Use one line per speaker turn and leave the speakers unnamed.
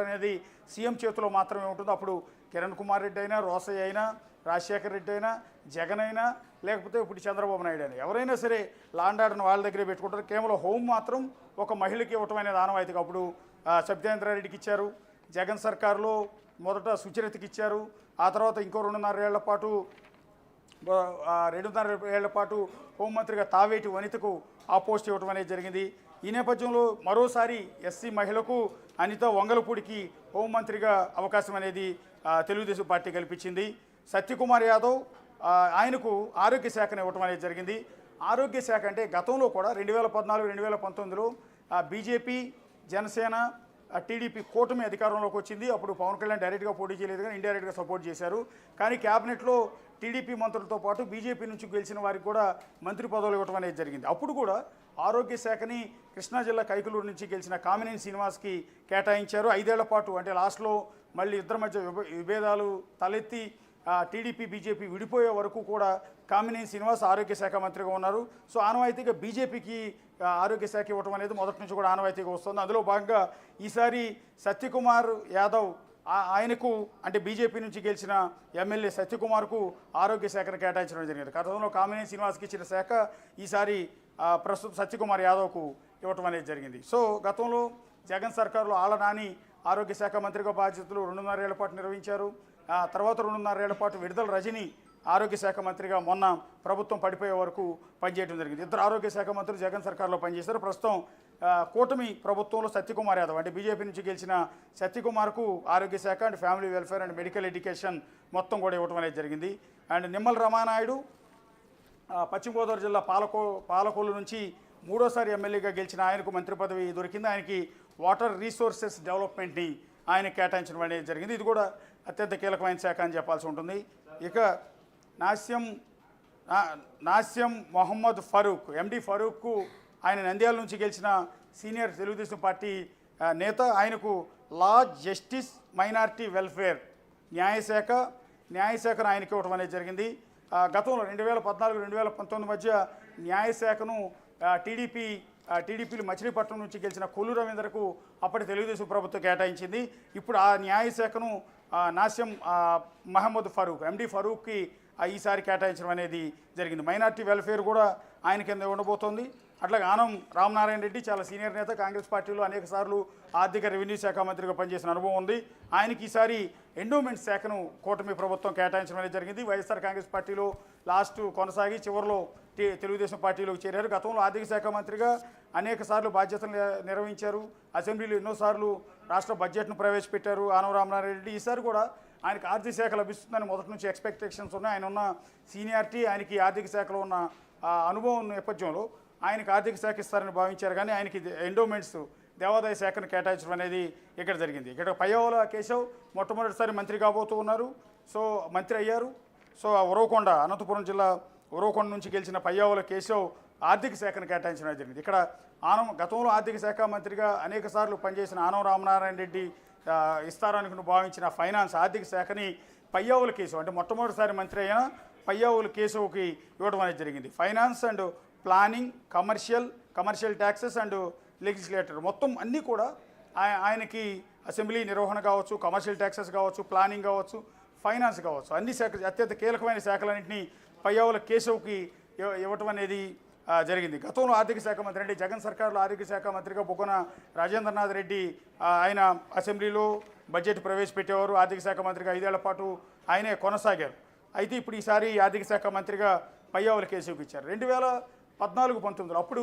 అనేది సీఎం చేతిలో మాత్రమే ఉంటుంది. అప్పుడు కిరణ్ కుమార్ రెడ్డి అయినా, రోసయ్య అయినా, రాజశేఖర్ రెడ్డి అయినా, జగన్ అయినా, లేకపోతే ఇప్పుడు చంద్రబాబు నాయుడు అయినా ఎవరైనా సరే లాండ్ ఆర్డర్ని వాళ్ళ దగ్గరే పెట్టుకుంటారు. కేవలం హోమ్ మాత్రం ఒక మహిళకి ఇవ్వటం అనేది ఆనవాయితీగా అప్పుడు సబితేంద్రారెడ్డికి ఇచ్చారు. జగన్ సర్కారులో మొదట సుచరితకి ఇచ్చారు. ఆ తర్వాత ఇంకో 2.5 ఏళ్ల పాటు 2.5 ఏళ్ల పాటు హోంమంత్రిగా తావేటి వనితకు ఆ పోస్ట్ ఇవ్వడం అనేది జరిగింది. ఈ నేపథ్యంలో మరోసారి ఎస్సీ మహిళకు అనిత వంగలపూడికి హోంమంత్రిగా అవకాశం అనేది తెలుగుదేశం పార్టీ కల్పించింది. సత్యకుమార్ యాదవ్ ఆయనకు ఆరోగ్య శాఖను ఇవ్వటం అనేది జరిగింది. ఆరోగ్య శాఖ అంటే గతంలో కూడా 2014, 2019లో బీజేపీ, జనసేన, టీడీపీ కూటమి అధికారంలోకి వచ్చింది. అప్పుడు పవన్ కళ్యాణ్ డైరెక్ట్గా పోటీ చేయలేదు కానీ ఇండైరెక్ట్గా సపోర్ట్ చేశారు. కానీ క్యాబినెట్లో టీడీపీ మంత్రులతో పాటు బీజేపీ నుంచి గెలిచిన వారికి కూడా మంత్రి పదవులు ఇవ్వడం అనేది జరిగింది. అప్పుడు కూడా ఆరోగ్య శాఖని కృష్ణా జిల్లా కైకలూరు నుంచి గెలిచిన కామినేని శ్రీనివాస్కి కేటాయించారు. 5 ఏళ్ల పాటు అంటే లాస్ట్లో మళ్ళీ ఇద్దరి మధ్య విభేదాలు తలెత్తి టీడీపీ, బీజేపీ విడిపోయే వరకు కూడా కామినేని శ్రీనివాస్ ఆరోగ్య శాఖ మంత్రిగా ఉన్నారు. సో ఆనవాయితీగా బీజేపీకి ఆరోగ్య శాఖ ఇవ్వడం అనేది మొదటి నుంచి కూడా ఆనవాయితీగా వస్తుంది. అందులో భాగంగా ఈసారి సత్యకుమార్ యాదవ్ ఆయనకు అంటే బీజేపీ నుంచి గెలిచిన ఎమ్మెల్యే సత్యకుమార్కు ఆరోగ్య శాఖను కేటాయించడం జరిగింది. గతంలో కామినేని శ్రీనివాస్కి ఇచ్చిన శాఖ ఈసారి ప్రస్తుతం సత్యకుమార్ యాదవ్కు ఇవ్వటం అనేది జరిగింది. సో గతంలో జగన్ సర్కారులో ఆళ్ల నాని ఆరోగ్య శాఖ మంత్రిగా బాధ్యతలు 2.5 ఏళ్ల పాటు నిర్వహించారు. తర్వాత 2.5 ఏళ్ల పాటు విడుదల రజని ఆరోగ్య శాఖ మంత్రిగా మొన్న ప్రభుత్వం పడిపోయే వరకు పనిచేయడం జరిగింది. ఇద్దరు ఆరోగ్య శాఖ మంత్రులు జగన్ సర్కార్లో పనిచేశారు. ప్రస్తుతం కూటమి ప్రభుత్వంలో సత్యకుమార్ యాదవ్ అంటే బీజేపీ నుంచి గెలిచిన సత్యకుమార్కు ఆరోగ్య శాఖ and family welfare and medical education మొత్తం కూడా ఇవ్వడం అనేది జరిగింది. అండ్ నిమ్మల రామానాయుడు పశ్చిమ గోదావరి జిల్లా పాలకొల్లు నుంచి 3వ ఎమ్మెల్యేగా గెలిచిన ఆయనకు మంత్రి పదవి దొరికింది. ఆయనకి వాటర్ రీసోర్సెస్ డెవలప్మెంట్ని ఆయన కేటాయించడం అనేది జరిగింది. ఇది కూడా అత్యంత కీలకమైన శాఖ అని చెప్పాల్సి ఉంటుంది. ఇక నాస్యం మొహమ్మద్ ఫరూక్ ఎండి ఫరూక్కు ఆయన నంద్యాల నుంచి గెలిచిన సీనియర్ తెలుగుదేశం పార్టీ నేత. ఆయనకు లా, జస్టిస్, మైనారిటీ వెల్ఫేర్ న్యాయశాఖను ఆయనకి ఇవ్వడం అనేది జరిగింది. గతంలో 2014, 2019 మధ్య న్యాయశాఖను టీడీపీలు మచిలీపట్నం నుంచి గెలిచిన కొల్లు రవీంద్రకు అప్పటి తెలుగుదేశం ప్రభుత్వం కేటాయించింది. ఇప్పుడు ఆ న్యాయశాఖను నాస్యం మహమ్మద్ ఫరూక్ ఎండి ఫరూక్కి ఈసారి కేటాయించడం అనేది జరిగింది. మైనార్టీ వెల్ఫేర్ కూడా ఆయన కింద ఉండబోతోంది. అట్లాగే ఆనం రామనారాయణ రెడ్డి చాలా సీనియర్ నేత, కాంగ్రెస్ పార్టీలో అనేక సార్లు ఆర్థిక రెవెన్యూ శాఖ మంత్రిగా పనిచేసిన అనుభవం ఉంది. ఆయనకి ఈసారి ఎండోమెంట్ శాఖను కూటమి ప్రభుత్వం కేటాయించడం అనేది జరిగింది. వైఎస్ఆర్ కాంగ్రెస్ పార్టీలో లాస్ట్ కొనసాగి చివరిలో తెలుగుదేశం పార్టీలోకి చేరారు. గతంలో ఆర్థిక శాఖ మంత్రిగా అనేక సార్లు బాధ్యతలు నిర్వహించారు. అసెంబ్లీలో ఎన్నోసార్లు రాష్ట్ర బడ్జెట్ను ప్రవేశపెట్టారు ఆనం రామనారాయణ రెడ్డి. ఈసారి కూడా ఆయనకు ఆర్థిక శాఖ లభిస్తుందని మొదటి నుంచి ఎక్స్పెక్టేషన్స్ ఉన్నాయి. ఆయన ఉన్న సీనియారిటీ, ఆయనకి ఆర్థిక శాఖలో ఉన్న అనుభవం నేపథ్యంలో ఆయనకు ఆర్థిక శాఖ ఇస్తారని భావించారు. కానీ ఆయనకి ఎండోమెంట్స్ దేవాదాయ శాఖను కేటాయించడం అనేది ఇక్కడ జరిగింది. ఇక్కడ పయ్యావుల కేశవ్ మొట్టమొదటిసారి మంత్రి కాబోతూ ఉన్నారు. సో మంత్రి అయ్యారు. సో ఉరవకొండ, అనంతపురం జిల్లా ఉరవకొండ నుంచి గెలిచిన పయ్యావుల కేశవ్ ఆర్థిక శాఖను కేటాయించడం జరిగింది. ఇక్కడ గతంలో ఆర్థిక శాఖ మంత్రిగా అనేక సార్లు పనిచేసిన ఆనం రామనారాయణ రెడ్డి ఇస్తారనుకుని భావించిన ఫైనాన్స్ ఆర్థిక శాఖని పయ్యావుల కేశవ్ అంటే మొట్టమొదటిసారి మంత్రి అయిన పయ్యావుల కేశవ్కి ఇవ్వడం అనేది జరిగింది. Finance and planning, commercial taxes and legislator మొత్తం అన్నీ కూడా ఆయనకి అసెంబ్లీ నిర్వహణ కావచ్చు, కమర్షియల్ ట్యాక్సెస్ కావచ్చు, ప్లానింగ్ కావచ్చు, ఫైనాన్స్ కావచ్చు, అన్ని అత్యంత కీలకమైన శాఖలన్నింటినీ పయ్యావుల కేశవ్కి ఇవ్వటం అనేది జరిగింది. గతంలో ఆర్థిక శాఖ మంత్రి అంటే జగన్ సర్కారులో ఆర్థిక శాఖ మంత్రిగా బొగ్గన రాజేంద్రనాథ్ రెడ్డి ఆయన అసెంబ్లీలో బడ్జెట్ ప్రవేశపెట్టేవారు. ఆర్థిక శాఖ మంత్రిగా 5 ఏళ్ల పాటు ఆయనే కొనసాగారు. అయితే ఇప్పుడు ఈసారి ఆర్థిక శాఖ మంత్రిగా పయ్యావుల కేశవ్కి ఇచ్చారు. 2014, 19 అప్పుడు